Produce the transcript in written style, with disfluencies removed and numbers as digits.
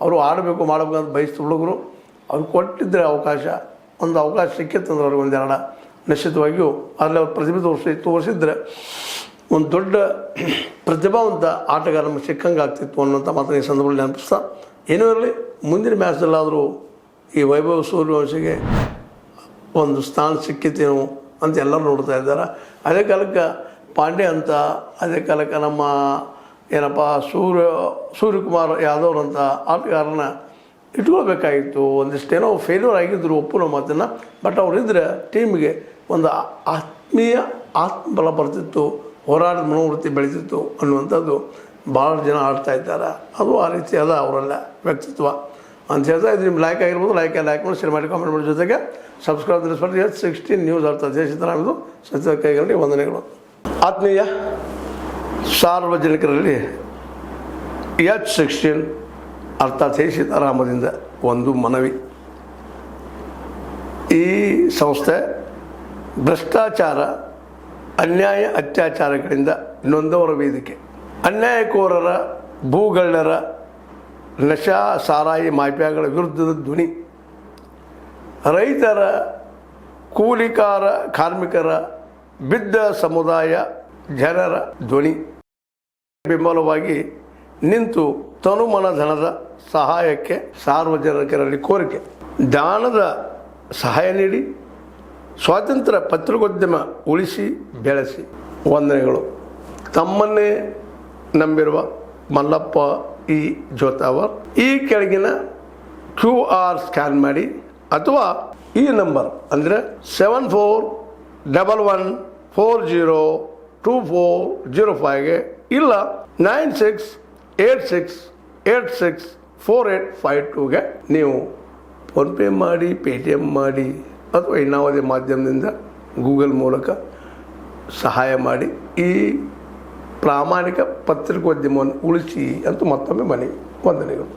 ಅವರು ಆಡಬೇಕು ಮಾಡಬೇಕು ಅಂತ ಬಯಸ್ತು ಹುಡುಗರು. ಅವ್ರು ಕೊಟ್ಟಿದ್ದರೆ ಒಂದು ಅವಕಾಶ ಸಿಕ್ಕಿತ್ತಂದ್ರೆ ಅವ್ರಿಗೆ ಒಂದೆರಡು ನಿಶ್ಚಿತವಾಗಿಯೂ ಅದರಲ್ಲಿ ಅವ್ರು ಪ್ರತಿಭೆ ತೋರಿಸಿದ್ರೆ ಒಂದು ದೊಡ್ಡ ಪ್ರತಿಭಾವಂತ ಆಟಗಾರ ನಮಗೆ ಸಿಕ್ಕಂಗೆ ಆಗ್ತಿತ್ತು ಅನ್ನೋಂಥ ಮಾತನ್ನು ಈ ಸಂದರ್ಭದಲ್ಲಿ ನೆನಪಿಸ್ತಾ, ಏನೂ ಇರಲಿ ಮುಂದಿನ ಮ್ಯಾಚಲ್ಲಾದರೂ ಈ ವೈಭವ್ ಸೂರ್ಯವಂಶಿಗೆ ಒಂದು ಸ್ಥಾನ ಸಿಕ್ಕಿತ್ತೇನೋ ಅಂತ ಎಲ್ಲರೂ ನೋಡ್ತಾ ಇದ್ದಾರೆ. ಅದೇ ಕಾಲಕ್ಕೆ ಪಾಂಡೆ ಅಂತ, ಅದೇ ಕಾಲಕ್ಕೆ ನಮ್ಮ ಏನಪ್ಪ ಸೂರ್ಯಕುಮಾರ್ ಯಾದವ್ ಅಂತ ಆಟಗಾರನ ಇಟ್ಕೊಳ್ಬೇಕಾಗಿತ್ತು. ಒಂದಿಷ್ಟೇನೋ ಫೇಲ್ಯೂರ್ ಆಗಿದ್ದರು, ಒಪ್ಪು ಮಾತನ್ನು. ಬಟ್ ಅವರಿದ್ದರೆ ಟೀಮಿಗೆ ಒಂದು ಆತ್ಮಬಲ ಬರ್ತಿತ್ತು, ಹೋರಾಟದ ಮನೋವೃತ್ತಿ ಬೆಳೀತಿತ್ತು ಅನ್ನುವಂಥದ್ದು ಭಾಳ ಜನ ಆಡ್ತಾ ಇದ್ದಾರೆ. ಅದು ಆ ರೀತಿ ಅದ ಅವರೆಲ್ಲ ವ್ಯಕ್ತಿತ್ವ ಅಂತ ಹೇಳ್ತಾ ಇದು ನಿಮ್ಮ ಲೈಕ್ ಆಗಿರ್ಬೋದು. ಲೈಕ್ ಮಾಡಿ ಶೇರ್ ಮಾಡಿ ಕಾಮೆಂಟ್ ಮಾಡಿ. ಜೊತೆಗೆ ಸಬ್ಸ್ಕ್ರೈಬ್ ತಿಳಿಸ್ಬಿಟ್ಟು H16 ನ್ಯೂಸ್ ಅರ್ಥ ದೇಶಿತರಾಮಿದು ಸತ್ಯದ ಕೈಗಳಲ್ಲಿ ವಂದನೆಗಳು. ಆತ್ಮೀಯ ಸಾರ್ವಜನಿಕರಲ್ಲಿ H16 ಅರ್ಥಾತ್ ಸೀತಾರಾಮದಿಂದ ಒಂದು ಮನವಿ. ಈ ಸಂಸ್ಥೆ ಭ್ರಷ್ಟಾಚಾರ, ಅನ್ಯಾಯ, ಅತ್ಯಾಚಾರಗಳಿಂದ ನೊಂದವರ ವೇದಿಕೆ. ಅನ್ಯಾಯಕೋರರ, ಭೂಗಳ್ಳರ, ನಶಾ ಸಾರಾಯಿ ಮಾಫಿಯಾಗಳ ವಿರುದ್ಧದ ಧ್ವನಿ. ರೈತರ, ಕೂಲಿಕಾರ, ಕಾರ್ಮಿಕರ, ಬಿದ್ದ ಸಮುದಾಯ ಜನರ ಧ್ವನಿ. ಬೆಂಬಲವಾಗಿ ನಿಂತು ತನುಮನ ಧನದ ಸಹಾಯಕ್ಕೆ ಸಾರ್ವಜನಿಕರಲ್ಲಿ ಕೋರಿಕೆ. ದಾನದ ಸಹಾಯ ನೀಡಿ ಸ್ವಾತಂತ್ರ್ಯ ಪತ್ರಿಕೋದ್ಯಮ ಉಳಿಸಿ ಬೆಳೆಸಿ. ವಂದನೆಗಳು. ತಮ್ಮನ್ನೇ ನಂಬಿರುವ ಮಲ್ಲಪ್ಪ ಇ ಜೋತಾವರ್. ಈ ಕೆಳಗಿನ QR ಸ್ಕ್ಯಾನ್ ಮಾಡಿ ಅಥವಾ ಈ ನಂಬರ್ ಅಂದರೆ 7411402405ಗೆ ಇಲ್ಲ 9686864852ಗೆ ನೀವು ಫೋನ್ಪೇ ಮಾಡಿ, Paytm ಮಾಡಿ ಅಥವಾ ಇನ್ನಾವುದೇ ಮಾಧ್ಯಮದಿಂದ ಗೂಗಲ್ ಮೂಲಕ ಸಹಾಯ ಮಾಡಿ ಈ ಪ್ರಾಮಾಣಿಕ ಪತ್ರಿಕೋದ್ಯಮವನ್ನು ಉಳಿಸಿ ಅಂತ ಮತ್ತೊಮ್ಮೆ ಮನವಿ. ವಂದನೆಗಳು.